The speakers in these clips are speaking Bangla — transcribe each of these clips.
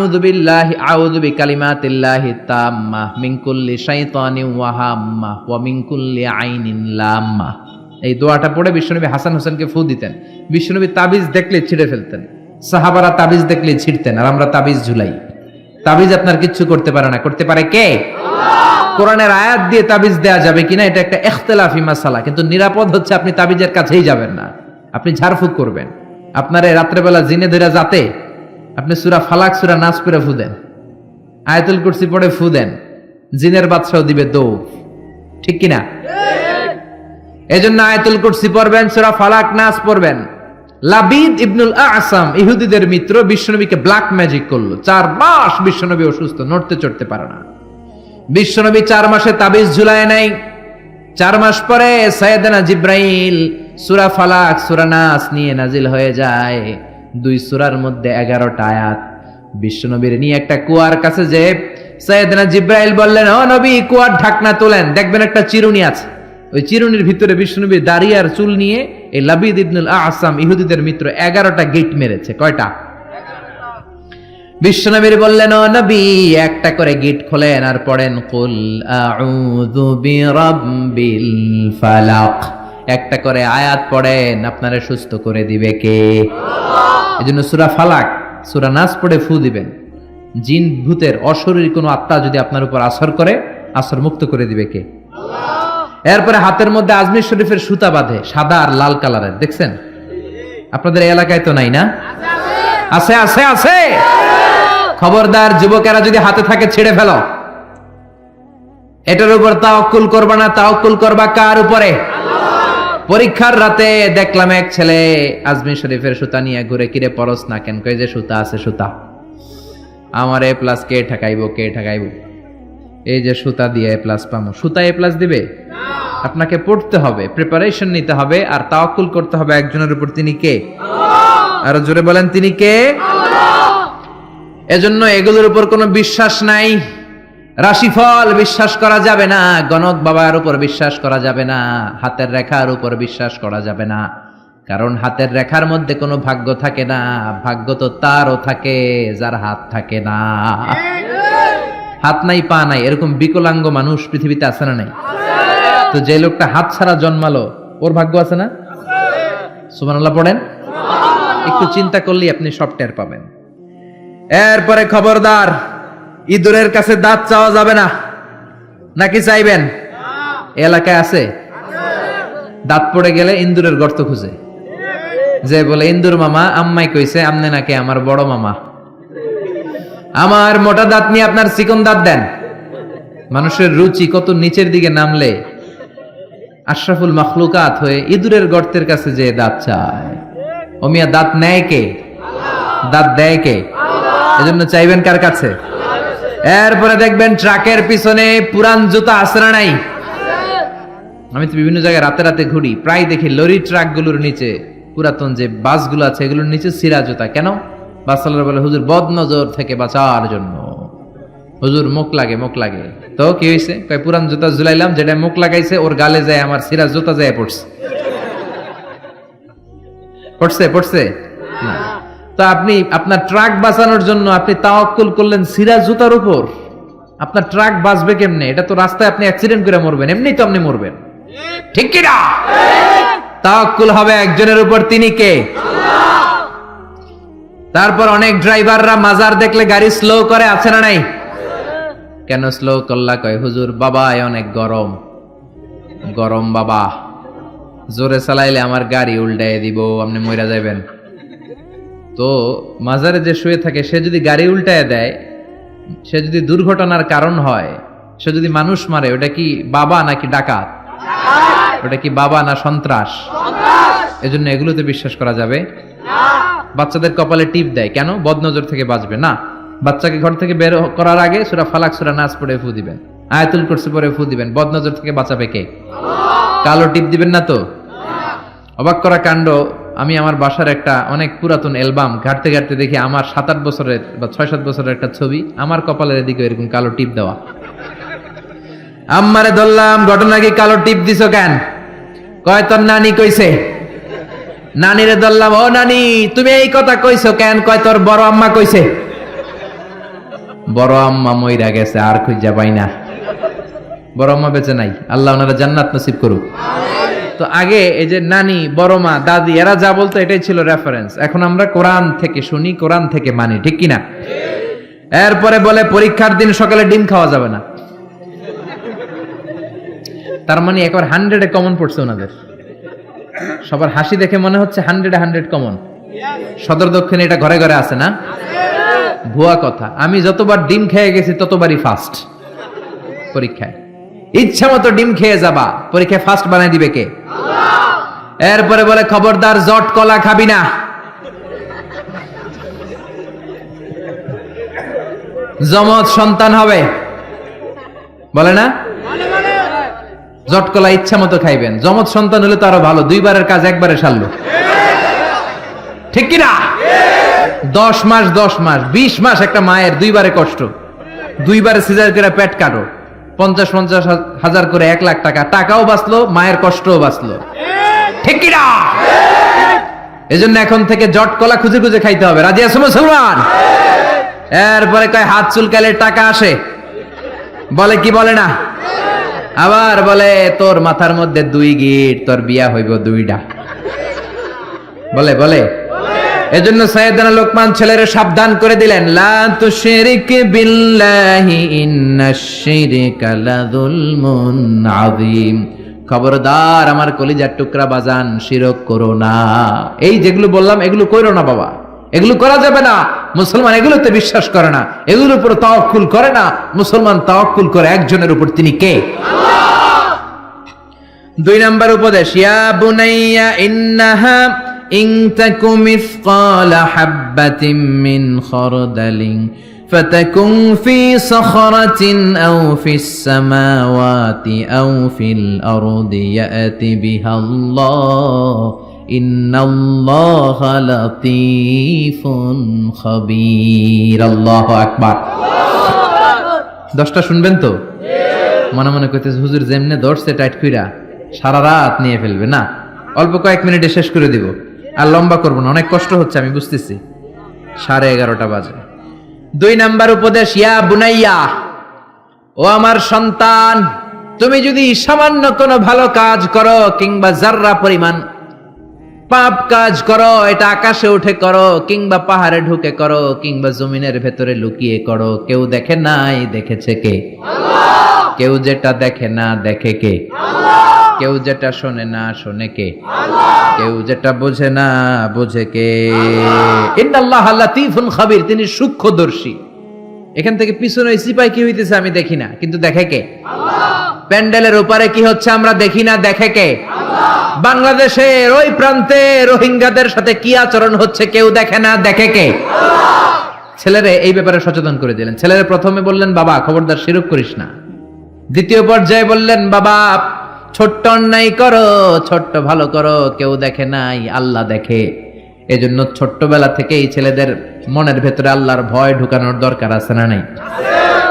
আউযু বিকালিমাতিল্লাহি তাম্মাহ মিন কুল্লি শাইতানিন ওয়া হাম্মাহ ওয়া মিন কুল্লি আইনিন লাম্মাহ। এই দোয়াটা পড়ে বিশ্বনবী হাসান হোসেনকে ফু দিতেন। বিশ্বনবী তাবিজ দেখলে ছিঁড়ে ফেলতেন, সাহাবারা তাবিজ দেখলে ছিঁড়তেন, আর আমরা তাবিজ ঝুলাই। তাবিজ আপনার কিচ্ছু করতে পারে না, করতে পারে কে? আল্লাহ। কোরআনের আয়াত দিয়ে তাবিজ দেয়া যাবে কিনা এটা একটা ইখতিলাফি মাসালা, কিন্তু নিরাপদ হচ্ছে আপনি তাবিজের কাছেই যাবেন না, আপনি ঝাড়ফুঁক করবেন। আপনার রাত্রেবেলা জিনে ধরে যাতে আপনি সূরা ফালাক সূরা নাস পড়ে ফু দেন, আয়াতুল কুরসি পড়ে ফু দেন, জিনের বাদশাও দিবে দৌড়, ঠিক কিনা? এজন্য আয়াতুল কুরসি পড়বেন, সূরা ফালাক নাস পড়বেন। লাবিদ ইবনুল আ'সাম ইহুদিদের মিত্র বিশ্বনবীকে ব্ল্যাক ম্যাজিক করলো। 4 মাস বিশ্বনবী অসুস্থ, নড়তে চড়তে পারে না। বিশ্বনবী 4 মাসে তাবিজ ঝুলায় নাই। 4 মাস পরে সাইয়েদনা জিব্রাইল সূরা ফালাক সূরা নাস নিয়ে নাজিল হয়ে যায়। 2 সূরার মধ্যে 11টা আয়াত। বিশ্বনবীর নিয়ে একটা কুয়ার কাছে যে সাইয়েদনা জিব্রাইল বললেন, ও নবী, কুয়ার ঢাকনা তোলেন, দেখবেন একটা চিরুনি আছে। ওই চিরুনির ভিতরে বিশ্বনবীর দাড়ি আর চুল নিয়ে এই লাবিদ ইবনুল আ'সাম ইহুদিদের মিত্র 11টা গেট মেরেছে। কয়টা? বিশ্বনবী বললেন, ও নবী, একটা করে গেট খোলেন আর পড়েন কুল আউযু বিরাব্বিল ফালাক। একটা করে আয়াত পড়েন, আপনারে সুস্থ করে দিবে কে? আল্লাহ। এজন্য সূরা ফালাক সূরা নাস পড়ে ফু দিবেন। জিন ভূতের অশরীরী কোনো আত্মা যদি আপনার উপর আসর করে, আসর মুক্ত করে দিবে কে? আল্লাহ। এরপরে হাতের মধ্যে আজমির শরীফের সুতা বাঁধে, সাদা আর লাল কালারের, দেখছেন? আপনাদের এলাকায় তো নাই না? আছে আছে আছে। খবরদার, যুবকেরা যদি হাতে থাকে ছেড়ে ফেলো। এটার উপর তাওয়াক্কুল করবা না, তাওয়াক্কুল করবা কার উপরে? পরীক্ষার রাতে দেখলাম এক ছেলে আজমির শরীফের সুতা নিয়ে ঘুরে, কিরে পরশ না কেন? কই যে সুতা আছে, সুতা আমার এ প্লাস কে ঠেকাইবো, কে ঠেকাইবো? এই যে সুতা দিয়ে এ প্লাস পামো। সুতা এ প্লাস দিবে? আপনাকে পড়তে হবে, প্রিপারেশন নিতে হবে, আর তাওয়াক্কুল করতে হবে একজনের উপর। তিনি কে? আল্লাহ। আরো জোরে বলেন, তিনি কে? আল্লাহ। এজন্য এগুলোর উপর কোনো বিশ্বাস নাই। রাশিফল বিশ্বাস করা যাবে না, গণক বাবার উপর বিশ্বাস করা যাবে না, হাতের রেখার উপর বিশ্বাস করা যাবে না, কারণ হাতের রেখার মধ্যে কোনো ভাগ্য থাকে না। ভাগ্য তো তারও থাকে যার হাত থাকে না। হাত নাই পা নাই এরকম বিকলাঙ্গ মানুষ পৃথিবীতে আছে না নাই? তো যে লোকটা হাত ছাড়া জন্মালো, ওর ভাগ্য আছে না? সুবহানাল্লাহ পড়েন। একটু চিন্তা করলেই আপনি সব টের পাবেন। এরপরে খবরদার, ইঁদুরের কাছে দাঁত চাওয়া যাবে না। নাকি চাইবেন? এলাকায় আছে দাঁত পড়ে গেলে ইন্দুরের গর্ত খুঁজে, যে বলে, ইন্দুর মামা, আম্মাই কইছে আমনে নাকি আমার বড় মামা, আমার মোটা দাঁত নিয়ে আপনার চিকন দাঁত দেন। মানুষের রুচি কত নিচের দিকে নামলে আশরাফুল মাখলুকাত হয়ে ইঁদুরের গর্তের কাছে যে দাঁত চায়। ও মিয়া, দাঁত নেয় কে? দাঁত দেয় কে? এজন্য চাইবেন কার কাছে? এরপরে দেখবেন ট্রাকের পিছনে পুরান জুতা আছে না নাই? আমি তো বিভিন্ন জায়গায় রাতে রাতে ঘুরি, প্রায় দেখি লরি ট্রাক গুলোর নিচে, পুরাতন যে বাসগুলো আছে এগুলোর নিচে ছিঁড়া জুতা। কেন? বাসওয়ালারা বলে, হুজুর বদ নজর থেকে বাঁচার জন্য, হুজুর মুখ লাগে, মুখ লাগে। তো কি হয়েছে? কয় পুরান জুতা ঝুলাইলাম, যেটা মুখ লাগাইছে ওর গালে যায় আমার ছিঁড়া জুতা যায় পড়ছে। পড়ছে পড়ছে না। তো আপনি আপনার ট্রাক বাঁচানোর জন্য আপনি তাওয়াক্কুল করলেন ছিঁড়া জুতার উপর। আপনার ট্রাক বাঁচবে কেমনে? এটা তো রাস্তায় আপনি অ্যাক্সিডেন্ট করে মরবেন, এমনি তো আপনি মরবেন, ঠিক কি না? তাওয়াক্কুল হবে একজনের উপর, তিনি কে? আল্লাহ। তারপর অনেক ড্রাইভাররা মাজার দেখলে গাড়ি স্লো করে, আছে না নাই? কেন স্লো করলা? কয় হুজুর বাবায় অনেক গরম, গরম বাবা, জোরে চালাইলে আমার গাড়ি উল্টায় দিব, আপনি মইরা যাবেন। তো মাজারে যে শুয়ে থাকে সে যদি গাড়ি উল্টায় দেয়, সে যদি দুর্ঘটনার কারণ হয়, সে যদি মানুষ মারে, ওটা কি বাবা নাকি ডাকাত? ওটা কি বাবা না সন্ত্রাস? এজন্য এগুলোতে বিশ্বাস করা যাবে না। বাচ্চাদের কপালে টিপ দেয়, কেন? বদনজর থেকে বাঁচবে না। বাচ্চাকে ঘর থেকে বের করার আগে সূরা ফালাক সূরা নাস পড়ে ফু দিবেন, আয়াতুল কুরসি পড়ে ফু দিবেন। বদনজর থেকে বাঁচাবে কে? আল্লাহ। কালো টিপ দিবেন না তো? অবাক করা কাণ্ড, আমি আমার বাসার একটা অনেক পুরাতন অ্যালবাম ঘাটতে ঘাটতে দেখি আমার 7-8 বছরের বা 6-7 বছরের একটা ছবি, আমার কপালের এদিকে এরকম কালো টিপ দেওয়া। আম্মারে ধরলাম, ঘটনা কি? কালো টিপ দিছো কেন? কয় তোর নানি কইছে। নানিরে ধরলাম, ও নানি, তুমি এই কথা কইছো কেন? কয় তোর বড় আম্মা কইছে। বড় আম্মা মইরা গেছে, আর খুঁজা পাই না। বড় আম্মা বেঁচে নাই, আল্লাহ ওনারা জান্নাত নসিব করুক। তো আগে এই যে নানি, বড় মা, দাদি এরা যা বলতো এটাই ছিল রেফারেন্স। এখন আমরা কোরআন থেকে শুনি, কোরআন থেকে মানি, ঠিক কিনা? এরপরে বলে পরীক্ষার দিন সকালে ডিম খাওয়া যাবে না। তার মানে একবার 100-এ কমন পড়ছে ওনাদের। সবার হাসি দেখে মনে হচ্ছে 100-এ 100 কমন। সদর দক্ষিণে এটা ঘরে ঘরে আছে না? ভুয়া কথা। আমি যতবার ডিম খেয়ে গেছি ততবারই ফার্স্ট পরীক্ষায়। ইচ্ছা মতো ডিম খেয়ে যাবা, পরীক্ষায় ফার্স্ট বানাই দিবে কে? এরপরে বলে খবরদার জট কলা খাবি না। জমজ সন্তান হবে বলে না? জট কলা ইচ্ছা মতো খাইবেন। জমজ সন্তান হলে তো আরো ভালো, 2বারের কাজ একবারে সারলো, ঠিক কিনা? 10 মাস 20 মাস একটা মায়ের 2বারে কষ্ট। 2বারে সিজার করে পেট কাটো, 50 হাজার করে 1 লাখ টাকা, টাকাও বাঁচলো, মায়ের কষ্টও বাঁচলো, ঠিক কিনা? এজন্য এখন থেকে জট কলা খুঁজে খুঁজে খাইতে হবে। রাজি আছো মুসলমান? এরপরে কয় হাত চুলকালে টাকা আসে, বলে কি বলে না? আবার বলে তোর মাথার মধ্যে 2 গিট, তোর বিয়া হইব 2টা, বলে বলে। এজন্য সাইয়েদনা লোকমান ছেলেরে সাবধান করে দিলেন, লা তুশরিক বিল্লাহি ইন্নাশ শিরকা লাযুলমুন আযীম। খবরদার আমার কলিজার টুকরা বাজান, শিরক করো না। এই যেগুলো বললাম এগুলো কইরো না বাবা, এগুলো করা যাবে না। মুসলমান এগুলোতে বিশ্বাস করে না, এগুলোর উপর তাওয়াক্কুল করে না। মুসলমান তাওয়াক্কুল করে একজনের উপর, তিনি কে? আল্লাহ। 2 নাম্বার উপদেশ, ইয়া বুনাইয়া ইন্নাহা ইন তাকু মিসকালা হাববাতিন মিন খারদালিন ফাতাকুন ফি সাখরাতিন আও ফিস সামাওয়াতি আও ফিল আরদি ইয়াতি বিহাল্লাহ ইন্নাল্লাহা লাতীফুন খাবীর। আল্লাহু আকবার। 10টা শুনবেন তো? মনে মনে কইতেছে হুজুর যেমনে ধরছে টাইট কইরা সারা রাত নিয়ে ফেলবে না, অল্প কয়েক মিনিটে শেষ করে দিব, আর লম্বা করব না, অনেক কষ্ট হচ্ছে আমি বুঝতেছি। 11:30 বাজে। 2 নাম্বার উপদেশ, ইয়া বুনাইয়া, ও আমার সন্তান, তুমি যদি সামান্য কোনো ভালো কাজ করো কিংবা যাররা পরিমাণ পাপ কাজ করো, এটা আকাশে উঠে করো কিংবা পাহাড়ে ঢুকে করো কিংবা জমিনের ভেতরে লুকিয়ে করো, কেউ দেখে নাই, দেখেছে কে? আল্লাহ। কেউ যেটা দেখে না দেখে কে? আল্লাহ। কেউ যেটা শোনে না শোনে কে? আল্লাহ। কেউ যেটা বোঝে না বোঝে কে? ইন্নাল্লাহা লাতীফুন খাবীর, তিনি সূক্ষ্মদর্শী। এখান থেকে পিছনে সিপাই কি হইতেছে আমি দেখি না, কিন্তু দেখে কে? আল্লাহ। প্যান্ডেলের উপরে কি হচ্ছে আমরা দেখি না, দেখে কে? আল্লাহ। বাংলাদেশের ওই প্রান্তে রোহিঙ্গাদের সাথে কি আচরণ হচ্ছে কেউ দেখে না, দেখে কে? আল্লাহ। ছেলেরে এই ব্যাপারে সচেতন করে দিলেন। ছেলেরে প্রথমে বললেন বাবা খবরদার শিরক করিস না। দ্বিতীয় পর্যায়ে বললেন বাবা ছোট্ট অন্যায় করো, ছোট্ট ভালো করো, কেউ দেখে নাই, আল্লাহ দেখে। এজন্য ছোট্টবেলা থেকেই ছেলেদের মনের ভেতরে আল্লাহর ভয় ঢুকানোর দরকার আছে না নাই?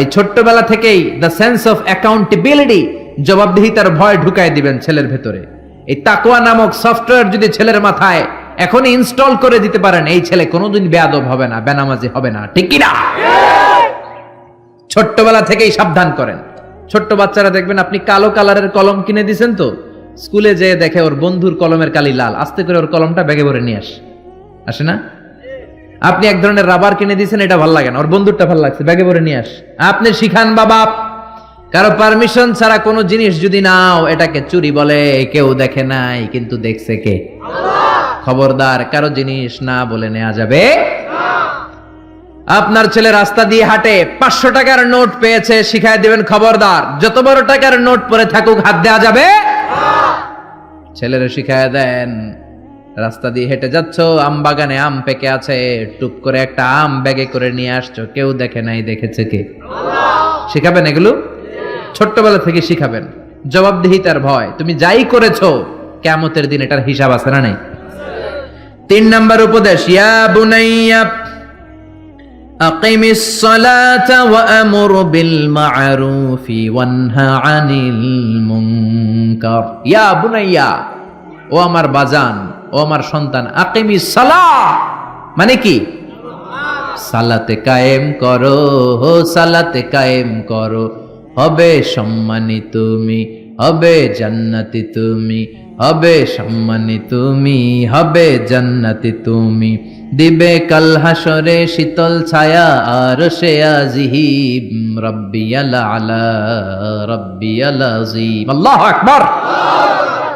এই ছোট্টবেলা থেকেই দ্য সেন্স অফ অ্যাকাউন্টেবিলিটি, জবাবদিহিতার ভয় ঢুকায় দিবেন ছেলের ভেতরে। এই তাকওয়া নামক সফটওয়্যার যদি ছেলের মাথায় এখনই ইনস্টল করে দিতে পারেন, এই ছেলে কোনোদিন বেয়াদব হবে না, বেনামাজি হবে না, ঠিক কি না? ছোট্টবেলা থেকেই সাবধান করেন। ছোট্ট বাচ্চারা দেখবেন আপনি কালো কালারের কলম কিনে দিয়েছেন, তো স্কুলে যেয়ে দেখে ওর বন্ধুর কলমের কালি লাল, আস্তে করে ওর কলমটা ব্যাগে ভরে নিয়ে আসে না? আপনি এক ধরনের রাবার কিনে দিয়েছেন, এটা ভালো লাগে না, ওর বন্ধুরটা ভালো লাগছে, ব্যাগে ভরে নিয়ে আপনি শিখান বাবা, কারো পারমিশন ছাড়া কোনো জিনিস যদি নাও এটাকে চুরি বলে, কেউ দেখে নাই কিন্তু দেখছে কে? আল্লাহ। খবরদার কারো জিনিস না বলে নেওয়া যাবে না। আপনার ছেলে রাস্তা দিয়ে হাঁটে, 500 টাকার নোট পেয়েছে, শিখায় দিবেন খবরদার যত বড় টাকার নোট পরে থাকুক হাত দেওয়া যাবে না। ছেলেরে শিখায় দেন রাস্তা দিয়ে হেঁটে যাচ্ছ, আম বাগানে আম পেকে আছে, টুক করে একটা আম ব্যাগে করে নিয়ে আসছো, কেউ দেখে নাই, দেখেছে কে? আল্লাহ। শিখাবেন এগুলো, ছোট্টবেলা থেকে শিখাবেন। জবাবদিহিতার ভয়, তুমি যাই করেছো কিয়ামতের দিন এটার হিসাব আছে না নাই? 3 নাম্বার উপদেশ, ইয়া বুনাইয়া আকিমিস সালাতা ওয়া আমুর বিল মা'রুফি ওয়ানহা আনিল মুনকার। ইয়া বুনাইয়া, ও আমার বাজান, ও আমার সন্তান, আকিমিস সালাহ মানে কি? সালাতে কায়েম করো, সালাতে কায়েম করো, হবে সম্মানী তুমি, হবে জান্নাতি তুমি, হবে সম্মানী তুমি, হবে জান্নাতি তুমি। দিবে কাল হাসরে শীতল ছায়া আরশে আজিম, রাব্বিয়াল আলা রাব্বিয়াল আযীম। আল্লাহু আকবার।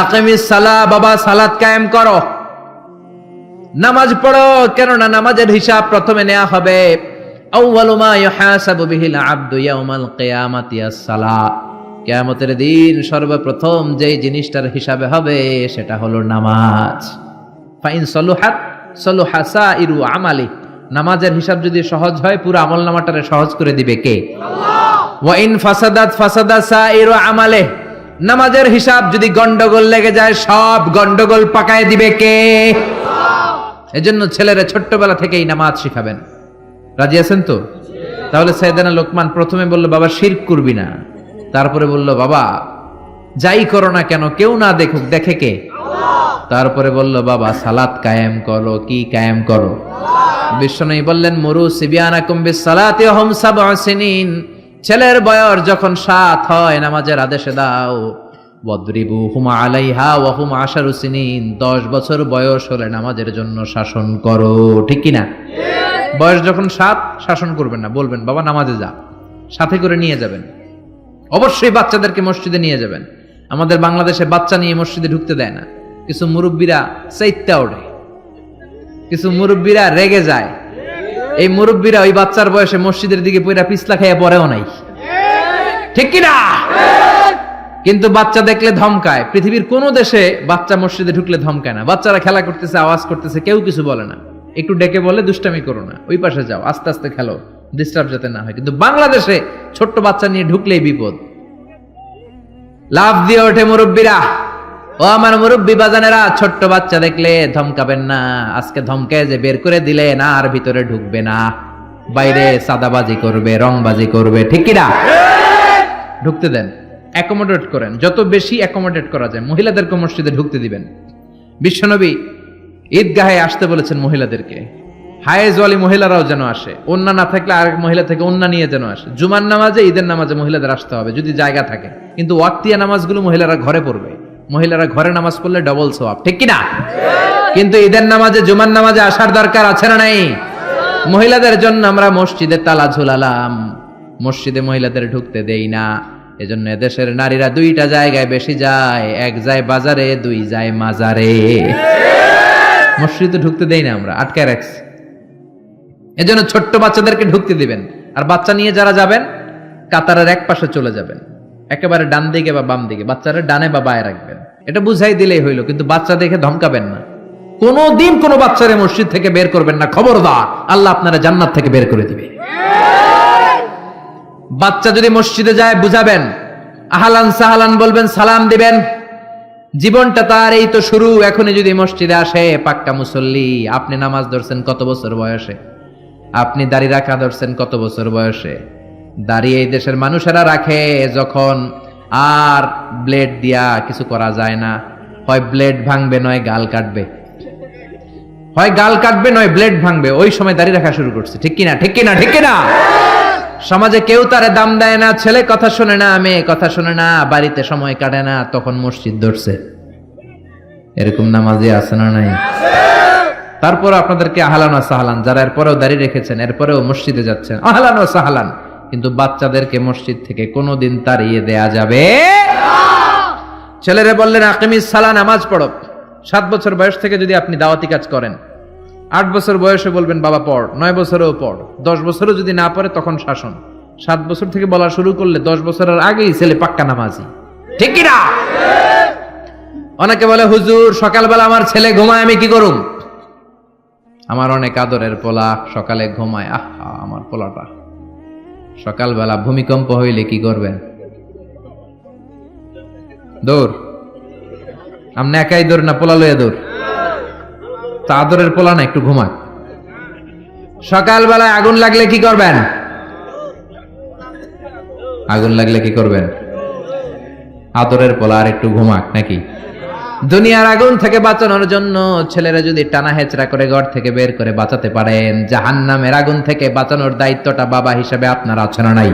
আকিমিস সালাহ, বাবা সালাত কায়েম করো, নামাজ পড়ো, কেননা নামাজের হিসাব প্রথমে নেওয়া হবে। আউয়ালু মা ইউহাসাবু বিহিল আবদু ইয়াউমাল কিয়ামাতি আস-সালাহ। কিয়ামতের দিন সর্বপ্রথম যেই জিনিসটার হিসাবে হবে সেটা হলো নামাজ। ফাইন সলুহাত সলুহা সাইরু আমালি। নামাজের হিসাব যদি সহজ হয় পুরো আমলনামাটারে সহজ করে দিবে কে? আল্লাহ। ওয়া ইন ফাসাদাত ফাসাদা সাইরু আমালে। নামাজের হিসাব যদি গন্ডগোল লেগে যায় সব গন্ডগোল পাকায় দিবে কে? আল্লাহ। এজন্য ছেলেরা ছোট্টবেলা থেকেই নামাজ শিখাবেন। রাজি আছেন তো? তাহলে সাইয়েদনা লোকমান প্রথমে বলল বাবা শিরক করবি না, তারপরে বলল বাবা যাই করো না কেন কেউ না দেখুক, দেখে কে? তারপরে বলল বাবা সালাত কায়েম করো। কি কায়েম করো? বিশ্বনবী বললেন মুরু সিবিয়ানাকুম বিসসালাতি ওয়া হুম সাব'উ সিনিন। ছেলের বয়স যখন 7 হয় নামাজের আদেশে দাও। ওয়াদরিবুহুম আলাইহা ওয়া হুম 10 সিনিন। 10 বছর বয়স হলে নামাজের জন্য শাসন করো। ঠিক কি না? বয়স যখন 7 শাসন করবেন না, বলবেন বাবা নামাজে যা, সাথে করে নিয়ে যাবেন। অবশ্যই বাচ্চাদেরকে মসজিদে নিয়ে যাবেন। আমাদের বাংলাদেশে বাচ্চা নিয়ে মসজিদে ঢুকতে দেয় না। কিছু মুরব্বীরা চাইত্যা ওঠে, কিছু মুরব্বীরা রেগে যায়। এই মুরব্বীরা ওই বাচ্চার বয়সে মসজিদের দিকে পয়রা পিছলা খাইয়া পড়েও নাই। ঠিক কি না? কিন্তু বাচ্চা দেখলে ধমকায়। পৃথিবীর কোন দেশে বাচ্চা মসজিদে ঢুকলে ধমকায় না। বাচ্চারা খেলা করতেছে, আওয়াজ করতেছে, কেউ কিছু বলে না। একটু ডেকে বলে দুষ্টামি করো না, ওই পাশে যাও, আস্তে আস্তে খেলো, ডিস্টার্ব যাতে না হয়। কিন্তু বাংলাদেশে ছোট্ট বাচ্চা নিয়ে ঢুকলেই বিপদ। লাফ দিয়ে ওঠে মুরব্বীরা। ও আমার মুরব্বী বাজানেরা, ছোট্ট বাচ্চা দেখলে ধমকাবেন না। আজকে ধমকে যে বের করে দিলে না আর ভিতরে ঢুকবে না, বাইরে সাদাবাজি করবে, রংবাজি করবে। ঠিক কিনা? ঢুকতে দেন, অ্যাকোমোডেট করেন, যত বেশি অ্যাকোমোডেট করা যায়। মহিলাদেরকে মসজিদে ঢুকতে দিবেন। বিশ্বনবী ঈদগাহে আসতে বলেছেন মহিলাদেরকে। হায়েজওয়ালি মহিলারাও যেন আসে, ওন্না না থাকলে আরেক মহিলা থেকে ওন্না নিয়ে যেন আসে। জুমার নামাজে, ঈদের নামাজে মহিলাদের আসতে হবে যদি জায়গা থাকে। কিন্তু ওয়াক্তিয়া নামাজগুলো মহিলারা ঘরে পড়বে। মহিলারা ঘরে নামাজ পড়লে ডবল সওয়াব। ঠিক কি না? কিন্তু ঈদের নামাজে, জুমার নামাজে আসার দরকার আছে না নাই? মহিলাদের জন্য আমরা মসজিদে তালা ঝুলালাম, মসজিদে মহিলাদের ঢুকতে দেই না। এজন্য এদেশের নারীরা 2টা জায়গায় বেশি যায়, এক যায় বাজারে, 2 যায় মাজারে। মসজিদে ঢুকতে দেই না, আমরা আটকায় রাখছি। এজন্য ছোট্ট বাচ্চাদেরকে ঢুকতে দিবেন। আর বাচ্চা নিয়ে যারা যাবেন কাতারের এক পাশে চলে যাবেন, একেবারে ডান দিকে বা বাম দিকে। বাচ্চারা ডানে বা বায়ে রাখবেন, এটা বুঝাই দিলেই হইলো। কিন্তু বাচ্চা দেখে ধমকাবেন না। কোনদিন কোনো বাচ্চারে মসজিদ থেকে বের করবেন না, খবরদার, আল্লাহ আপনারা জান্নাত থেকে বের করে দিবে। বাচ্চা যদি মসজিদে যায় বুঝাবেন, আহলান সাহলান বলবেন, সালাম দিবেন। জীবনটা তার এই তো শুরু। এখনই যদি মসজিদে আসে পাক্কা মুসল্লি। আপনি নামাজ ধরছেন কত বছর বয়সে? আপনি দাড়ি রাখা ধরছেন কত বছর বয়সে? দাড়ি এই দেশের মানুষেরা রাখে যখন আর ব্লেড দিয়া কিছু করা যায় না। হয় ব্লেড ভাঙবে, নয় গাল কাটবে। হয় গাল কাটবে, নয় ব্লেড ভাঙবে। ওই সময় দাড়ি রাখা শুরু করছে। ঠিক কিনা? ঠিক কিনা? ঠিক কিনা? সমাজে কেউ তারে দাম দেয় না, ছেলে কথা শোনে না, মেয়ে কথা শোনে না, বাড়িতে সময় কাটে না, তখন মসজিদ ধরছে। এরকম নামাজি আছে না নাই? তারপর আপনাদেরকে আহলান ওয়া সাহলান, যারা এরপরেও দাঁড়িয়ে রেখেছেন, এরপরেও মসজিদে যাচ্ছেন, আহলান ওয়া সাহলান। কিন্তু বাচ্চাদেরকে মসজিদ থেকে কোনোদিন তাড়িয়ে দেয়া যাবে না। ছেলেরে বললেন আকিমিস সালাহ, নামাজ পড়ো। 7 বছর বয়স থেকে যদি আপনি দাওয়াতি কাজ করেন, 8 বছর বয়সে বলবেন বাবা পড়, 9 বছরেও পড়, 10 বছরও যদি না পড়ে তখন শাসন। 7 বছর থেকে বলা শুরু করলে 10 বছরের আগেই ছেলে পাক্কা নামাজি। ঠিক কি না? অনেকে বলে হুজুর সকালবেলা আমার ছেলে ঘুমায়, আমি কি করুম? আমার অনেক আদরের পোলা সকালে ঘুমায়। আহা, আমার পোলাটা সকালবেলা ভূমিকম্প হইলে কি করবেন? দৌড়। আপনি একাই দৌড় না পোলা লইয়া দৌড়? তা আদরের পোলা না, একটু ঘুমাক। সকালবেলায় আগুন লাগলে কি করবেন? আগুন লাগলে কি করবেন? আদরের পোলা আর একটু ঘুমাক নাকি? দুনিয়ার আগুন থেকে বাঁচানোর জন্য ছেলেরা যদি টানা হেচড়া করে ঘর থেকে বের করে বাঁচাতে পারেন, জাহান্নামের আগুন থেকে বাঁচানোর দায়িত্বটা বাবা হিসেবে আপনার আছে না নাই?